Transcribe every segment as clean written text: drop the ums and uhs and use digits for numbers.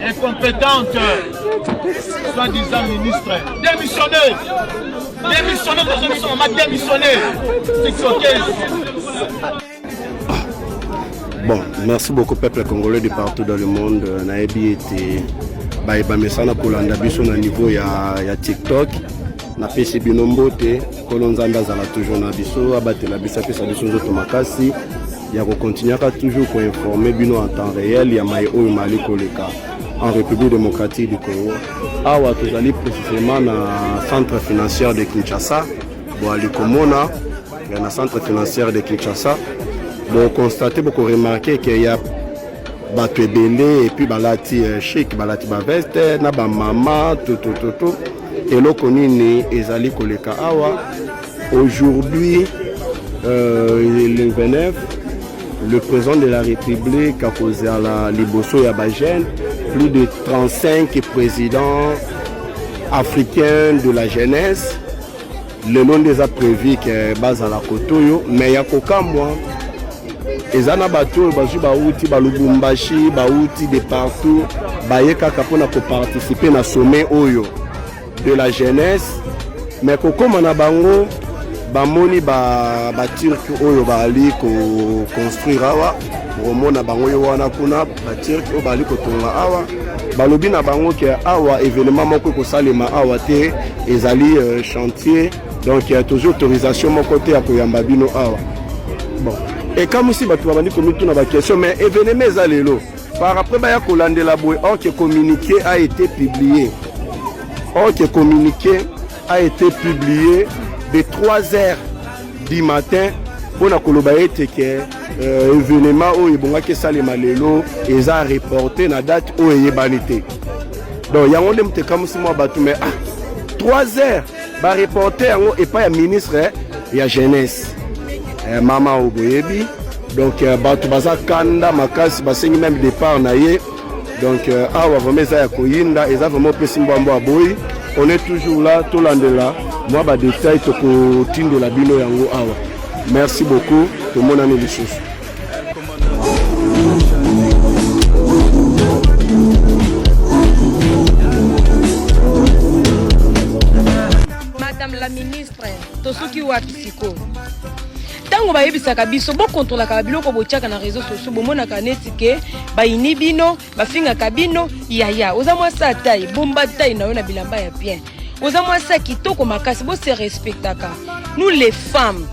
Incompétente, soi-disant ministre, démissionner dans une mission, on m'a démissionné. Bon, merci beaucoup peuple congolais de partout dans le monde. Naebi était baïbamesana pour l'andabiso na niveau ya TikTok. Na pesi binombote kolonzamba zala toujours na biso abatela bisa pesa biso nzoto makasi ya ko continuer toujours ko informer bino en temps réel ya mai oyo mali koleka en République démocratique du Congo. Awa tozali précisément na centre financier de Kinshasa. Bon ali komona na centre financier de Kinshasa. Bon constater beaucoup remarquer qu'il y a bato ebele et puis balati chic balati ba veste na ba mama tout et lo konini ezali koleka awa aujourd'hui le 29 le président de la République a posé à la liboso ya ba jeune plus de 35 présidents africains de la jeunesse le nom des a prévu que base à la kotoyo mais ya kokamwa ezana bato bazu bauti balubumbashi bauti de partout bayeka kapona ko participer na sommet oyo de la jeunesse mais kokoma na bango bamoni ba turc oyo bali ko construire awa romona bango yo wana kuna ba turc oyo bali ko tonga awa balobi na bango ke awa événement moko ko salema awa te ezali chantier donc il y a toujours autorisation mon côté ya koyamba bino awa bon. Et comme si tu vas dire que question, mais événement zalelo. Par après, il y a kolandela boy. Or que communiqué a été publié. Or que communiqué a été publié de 3h du matin. On a collaboré que événement où il y a que salema lelo et ça reporté na date où il y a banité. Donc il y a un dem te comme si moi batu mais 3h ba reporter et pas un ministre il y a jeunesse. Mama Oboyebi donc bato baza kanda makasi basengi même départ na ye donc awa vraiment ça ya koyinda eza vraiment pesi mbambo aboyi on est toujours là to landela moi ba détail to ko tindo la bino yango awa merci beaucoup to monani lisusu Madame la ministre tosoki wa psiko tango bayebisaka biso bo kontrolaka biloko botiaka na réseaux sociaux bomonaka neti ke bayini bino bafingaka bino yaya oza mwasa taille bomba taille na yo na bilamba ya bien oza mwasa kitoko makasi bo se respectaka nous les femmes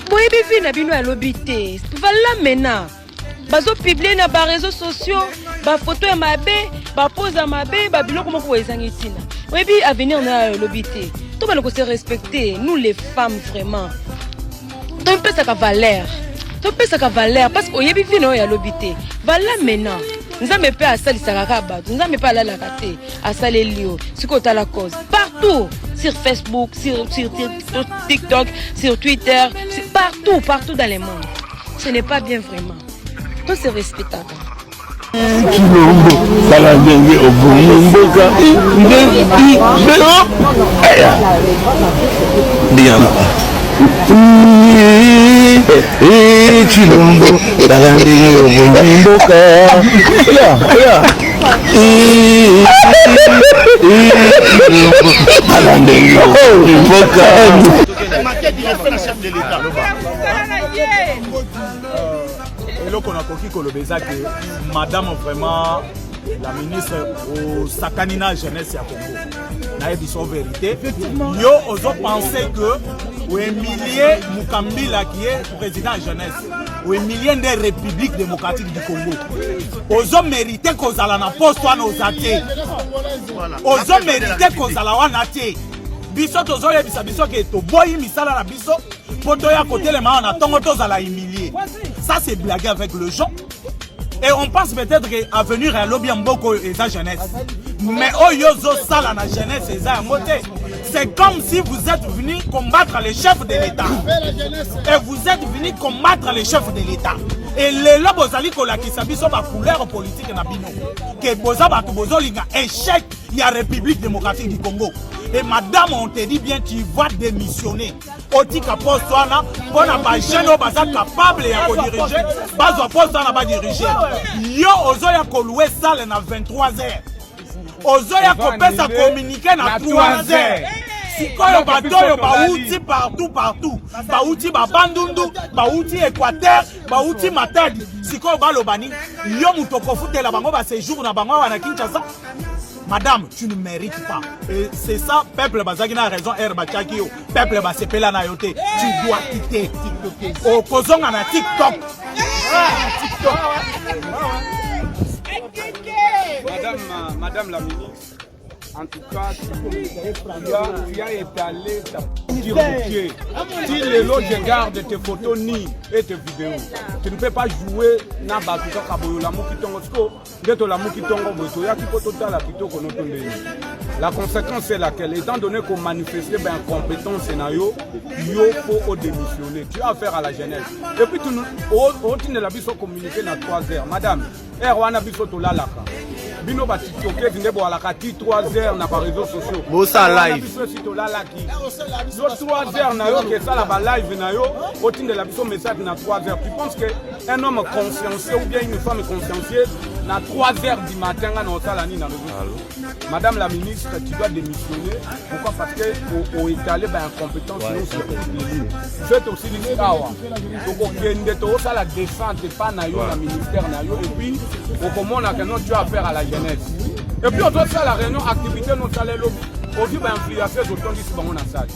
boyebi vi na bino ya lobité voilà maintenant bazo publier na ba réseaux sociaux ba photo ya mabe ba pose ya mabe ba biloko moko boyezangi tina boyebi avenir na lobité to ba se respecter nous les femmes vraiment tu peux ça valeur parce que oyebi vino ya lobité voilà maintenant nzambe pe asali sakaka bato nzambe pe ala la kate asali lio siko ta la cause partout sur Facebook sur TikTok sur Twitter partout dans le monde ce n'est pas bien vraiment tout c'est respectable Chilombo Salandenge Obumboka Chilombo Salandenge Obumboka Salandenge Obumboka qu'on a compris que madame vraiment la ministre au Sakanina jeunesse à Congo n'a dit son vérité yo oso pensé que ou Emilie Mukambila qui est président jeunesse ou Emilien des Républiques démocratiques du Congo oso mérité qu'on a na poste wana ozate oso mérité qu'on a la wana te biso tozo yebisa biso ke to boyi misala na biso poto ya côté les mains na tongo toza la humilier. Ça c'est blaguer avec le gens. Et on pense peut-être qu'à venir à l'objet beaucoup et sa jeunesse. Mais oh yozo sala na jeunesse et sa moté. C'est comme si vous êtes venu combattre les chefs de l'État. Et vous êtes venu combattre les chefs de l'État. Et les là, vous allez couleur politique na bino. Que vous avez échec, il y a République démocratique du Congo. Et madame, on te dit bien, tu vas démissionner. Otika poste wana, on a pas jeune, on est capable de diriger. Bazo poste wana va diriger. Yo ozoya koloué salle na 23h. Ozoya kopé sa communiquer na 3h. Sikoyo batoyo bauti partout. Bauti babandundu, bauti Équateur, bauti Matadi. Sikoyo balobani, yo mutoko futela bango ba séjour na bango wana Kinshasa. Madame, tu ne mérites pas. Et c'est ça, peuple Bazagina a raison, Herbachakio. Peuple Basepela na yote. Tu dois quitter. Au Kozonga na TikTok. Madame la ministre, en tout cas, tu as étalé ta pied. Si les lots je garde tes photos ni et tes vidéos, tu ne peux pas jouer na batuka kaboyo la mukitongo sko de la mukitongo boto ya ki poto ta la pito ko notonde. La conséquence c'est laquelle, étant donné qu'on manifestait ben compétence scénario, yo faut démissionner. Tu as affaire à la jeunesse. Et puis tu ne la biso communiquer na 3 heures. Madame, erwana biso to lalaka. Bino ba TikTok qui nebo ala kati 3 heures na ba réseaux sociaux. Bosa live. Yo 3 heures na yo que ça la ba live na yo, otine la biso message na 3 heures. Tu penses que un homme consciencieux ou bien une femme consciencieuse na 3 heures du matin na osala ni na réseaux. Madame la ministre, tu dois démissionner. Pourquoi? Parce que au étaler ba incompétence nous sur les c'est aussi l'histoire. Donc au kende to osala descente pas na yo na ministère na yo et puis au comment on a que tu as affaire à la jeunesse. Et puis on doit faire la réunion activité nous salaire lobby. On dit ben influencer autant d'ici dans mon salle.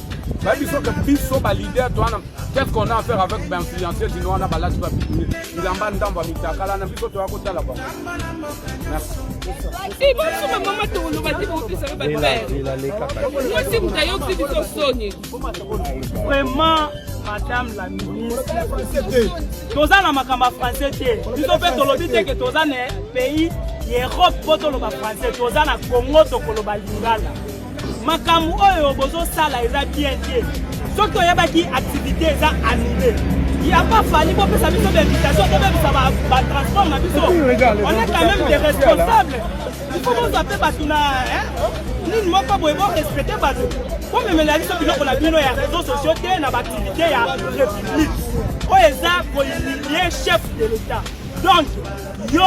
Bah il faut que biso ba leader toi qu'est-ce qu'on a à faire avec ben influencer sinon on a balade pas il en bas ndamba mitakala na biso to akota là-bas. Merci. Et moi sur ma maman to lo ba ti ko pisa ba père. Moi si vous taillez aussi biso sonye. Vraiment madame la ministre, toza na makamba français te. Biso pe tolobi te que toza na pays Europe poto lo ba français, toza na Congo to koloba lingala. Makambo oyo bozo sala eza bien te. Soki toyebaki activité eza annulée. Il n'y a pas fallu pour faire biso d'invitation, ça va transformer na biso. On est quand même des responsables. Il faut nous appeler Batuna, ni moko boye bo respecter bato. Pour me mener biso biloko na bino ya réseaux sociaux te na activité ya république. Oeza ko humilier chef de l'État. Donc yo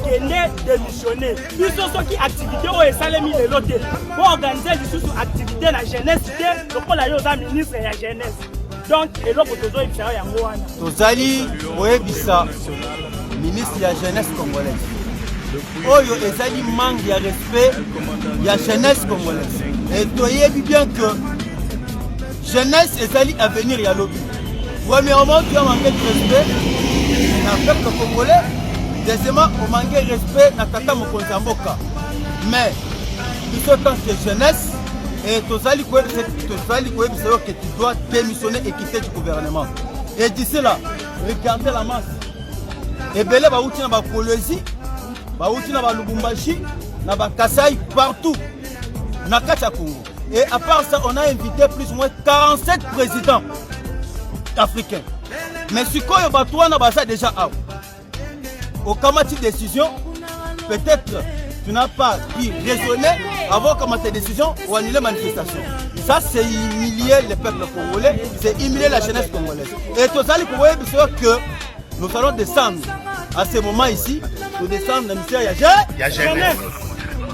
kende démissionner. Biso soki activité o esalemi lelo te. Pour organiser lisusu activité na jeunesse te, lokola yo za ministre ya jeunesse. Donc eloko tozo ebisa yango wana. Tozali oyebisa ministre ya jeunesse congolaise. Oyo ezali manque ya respect ya jeunesse congolaise. Et toyebi bien que jeunesse ezali avenir ya lobby. Premièrement, tu as manqué de respect na peuple congolais. Deuxièmement, on manque de respect na tata mokonzi ya mboka. Mais en tant que jeunesse, et tozali koyebisa que tu dois démissionner et quitter du gouvernement. Et d'ici là, regardez la masse. Et belé bauti na ba Kolwezi, bauti na ba Lubumbashi, na ba Kasai, partout. Na kati ya Congo. Et à part ça, on a invité plus ou moins 47 présidents africains. Mais si koyo batouana basa déjà out. Au kamati décision, peut-être tu n'as pas pu raisonner avant comment tes décisions ou annuler manifestation. Ça c'est humilier le peuple congolais, c'est humilier la jeunesse congolaise. Et tout ça, que nous allons descendre à ce moment ici, nous descendre dans le ministère ya jeunesse.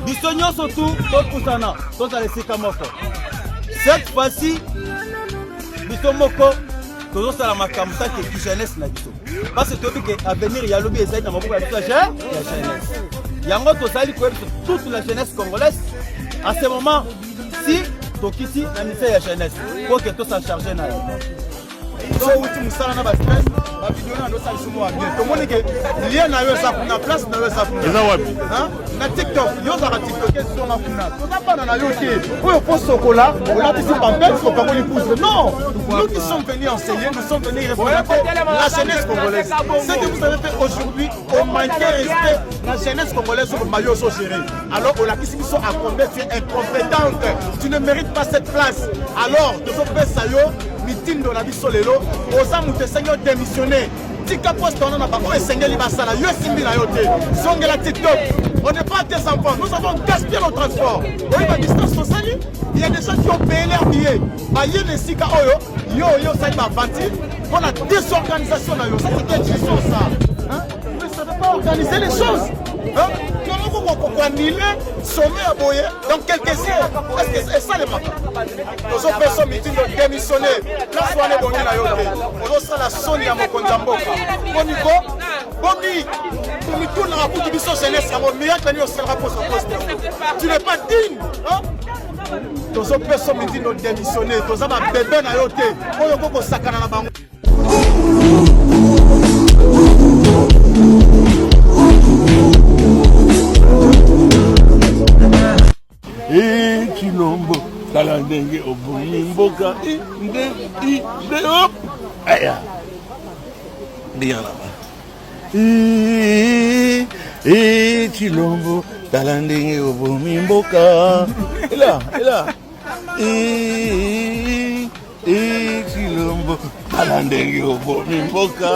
Bisognon surtout, cette fois-ci, bisomoko, tous à la makamsa qui jeunesse na biso. Parce que l'avenir ya lobby essaye dans ma bouche ya jeunesse. Yango tozali ko toute la jeunesse congolaise à ce moment si tokisi na ministère ya jeunesse pour que tout s'en charger na. Donc outi musala na ba stress, ba vidéo na Tout le monde dit que lien na yo ça kuna place na yo ça kuna. Na TikTok, yo za TikTok sur na kuna. To na pas na yo té. Oyo po sokola, on a dit pampel faut pas les pousser. Non, nous qui sommes venus enseigner, nous sommes venus représenter la jeunesse congolaise. Ce que vous avez fait aujourd'hui, on manquait respect la jeunesse congolaise sur le maillot so géré. Alors on a dit qu'ils sont à combien tu es incompétente. Tu ne mérites pas cette place. Alors, de ce fait ça yo meeting de la biso lelo, oza mutesenyo démissionner. Tika poste on a pas on esengeli basala yo simbi na yo té. Songela TikTok. On n'est pas des enfants, nous avons gaspillé nos transports. Oui, la distance sociale, il y a des gens qui ont payé leur billet. Bah, il y a des sika oyo, yo ça va bâtir. On a des organisations là, ça c'est quelle gestion ça? Hein? Vous ne savez pas organiser les choses. Hein? Comment vous annulez sommet à Boye dans quelques heures? Est-ce que c'est ça les mapas? Nos autres personnes meeting de démissionner. La soirée bonne la yoté. On a la sonne à mon condamboka. Bon niveau, bon ni. Pour nous tourner à bout de mission jeunesse, à mon meilleur tenir au seul rapport sur poste. Tu n'es pas digne. Hein? Nos autres personnes meeting de démissionner. Nos autres bébés à yoté. On a beaucoup de sakana na bango. Chilombo talandenge obumimboka de hop aya bien là-bas Chilombo talandenge obumimboka et là Chilombo talandenge obumimboka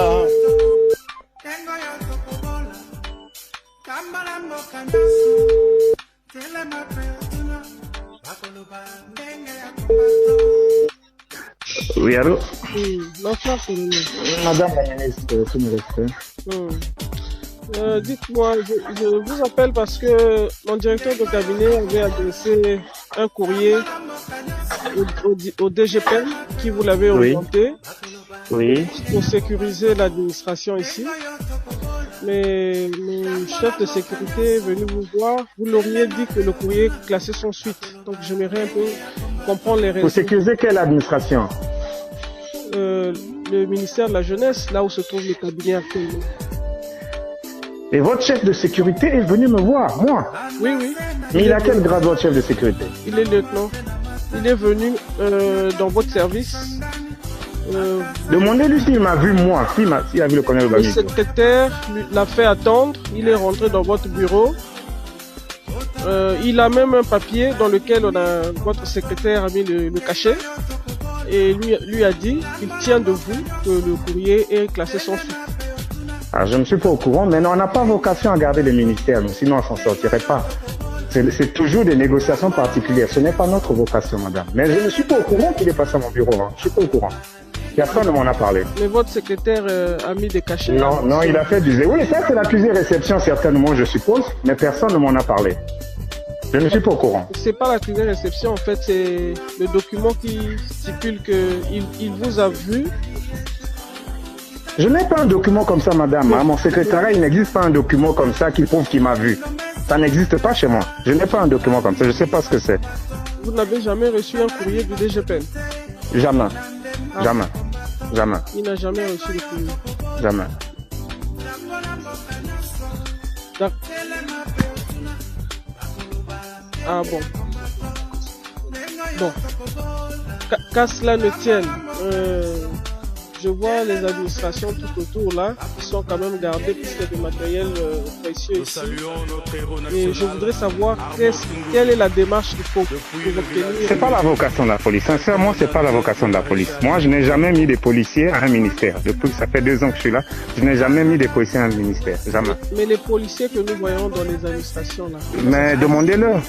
Oui, allô? Bonsoir, colonel. Madame la ministre, tout me respect. Dites-moi, je vous appelle parce que mon directeur de cabinet avait adressé un courrier au DGPN qui vous l'avait orienté pour sécuriser l'administration ici. Mais le chef de sécurité est venu vous voir. Vous l'auriez dit que le courrier est classé sans suite. Donc j'aimerais un peu comprendre les raisons. Pour sécuriser quelle administration? Le ministère de la Jeunesse, là où se trouve le cabinet actuellement. Et votre chef de sécurité est venu me voir, moi? Oui. Mais il a quel grade, votre chef de sécurité? Il est lieutenant. Il est venu dans votre service. Demandez-lui s'il m'a vu moi, s'il a vu le colonel Bami. Le secrétaire l'a fait attendre. Il est rentré dans votre bureau. Il a même un papier dans lequel votre secrétaire a mis le cachet. Et lui a dit qu'il tient de vous que le courrier est classé sans suite. Ah, je ne suis pas au courant, mais non, on n'a pas vocation à garder les ministères, sinon on s'en sortirait pas. C'est toujours des négociations particulières. Ce n'est pas notre vocation, madame. Mais je ne suis pas au courant qu'il est passé à mon bureau. Hein. Je ne suis pas au courant. Personne ne m'en a parlé. Mais votre secrétaire a mis des cachets? Non, il a fait du zéro. Oui, ça c'est l'accusé réception certainement, je suppose, mais personne ne m'en a parlé. Je ne suis pas au courant. C'est pas l'accusé réception, en fait, c'est le document qui stipule qu'il vous a vu. Je n'ai pas un document comme ça, madame. À mon secrétariat, il n'existe pas un document comme ça qui prouve qu'il m'a vu. Ça n'existe pas chez moi. Je n'ai pas un document comme ça. Je ne sais pas ce que c'est. Vous n'avez jamais reçu un courrier du DGPN? Jamais. Jamais. Jamais. Il n'a jamais reçu le courrier? Jamais. Ah bon. Bon. Qu'à cela ne tienne, je vois les administrations tout autour là, qui sont quand même gardées puisqu'il y a du matériel précieux ici. Et je voudrais savoir quelle est la démarche qu'il faut pour obtenir. C'est pas la vocation de la police. Sincèrement, c'est pas la vocation de la police. Moi, je n'ai jamais mis des policiers à un ministère. Depuis que ça fait 2 ans que je suis là, je n'ai jamais mis des policiers à un ministère. Jamais. Mais les policiers que nous voyons dans les administrations là. Mais demandez-leur,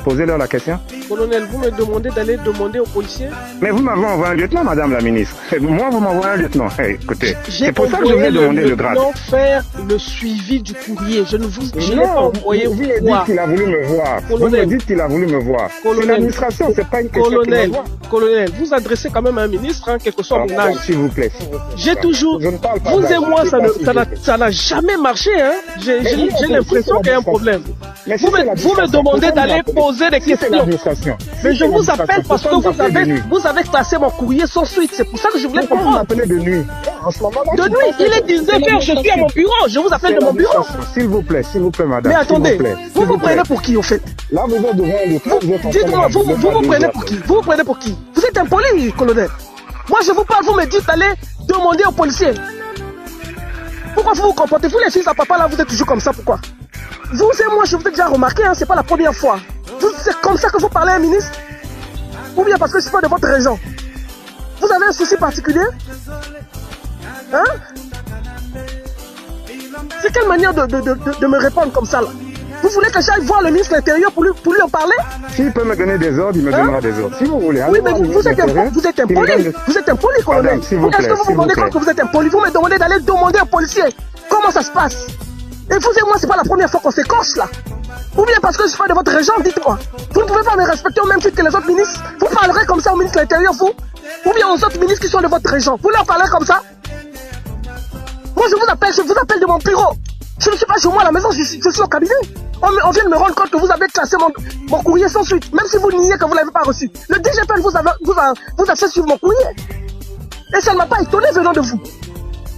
posez-leur la question. Colonel, vous me demandez d'aller demander aux policiers? Mais vous m'avez envoyé un lieutenant, madame la ministre. Moi, vous m'envoyez un lieutenant. Hey, écoutez, c'est pour ça que je voulais demander le grade. Faire le suivi du courrier. Je n'ai pas envoyé vous me dites qu'il a voulu me voir. Vous me dites qu'il a voulu me voir. C'est l'administration, c'est pas une question de me voir. Colonel, vous adressez quand même à un ministre, hein, quel que soit mon âge. S'il vous plaît. J'ai toujours... Vous et moi, ça n'a jamais marché. Hein. J'ai l'impression qu'il y a un problème. Vous me demandez d'aller poser des questions. Mais je vous appelle parce que vous avez classé mon courrier sans suite. C'est pour ça que je voulais comprendre. Vous m'appelez de nuit. En ce moment-là, de nuit, il est 19h, je suis à mon bureau, je vous appelle de mon bureau. S'il vous plaît, madame. Mais attendez, vous vous prenez plaît. pour qui, au fait? Là, vous êtes devant le Dites-moi, vous vous prenez pour qui? Vous vous prenez pour qui? Vous êtes impoli, colonel. Moi, je vous parle, vous me dites d'aller demander aux policiers. Pourquoi vous vous comportez? Vous, les fils à papa, là, vous êtes toujours comme ça, pourquoi? Vous et moi, je vous ai déjà remarqué, hein, c'est pas la première fois. C'est comme ça que vous parlez à un ministre? Ou bien parce que c'est pas de votre région? Vous avez un souci particulier? Hein? C'est quelle manière de me répondre comme ça, là? Vous voulez que j'aille voir le ministre de l'Intérieur pour lui en parler? S'il peut me donner des ordres, il me donnera des ordres. Si vous voulez. Oui, mais vous êtes impoli. Vous êtes impoli, colonel. Est-ce que vous vous rendez compte que vous êtes impoli? Vous me demandez d'aller demander aux policiers comment ça se passe. Et vous et moi, c'est pas la première fois qu'on s'écorche, là. Ou bien parce que je suis pas de votre région, dites-moi. Vous ne pouvez pas me respecter au même titre que les autres ministres. Vous parlerez comme ça au ministre de l'Intérieur, vous? Ou bien aux autres ministres qui sont de votre région. Vous leur parlerez comme ça? Moi, je vous appelle de mon bureau. Je ne suis pas chez moi à la maison, je suis au cabinet. On vient de me rendre compte que vous avez classé mon courrier sans suite, même si vous niez que vous ne l'avez pas reçu. Le DGPN vous a fait suivre mon courrier. Et ça ne m'a pas étonné venant de vous.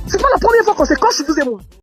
C'est pas la première fois qu'on s'écorche, vous et moi.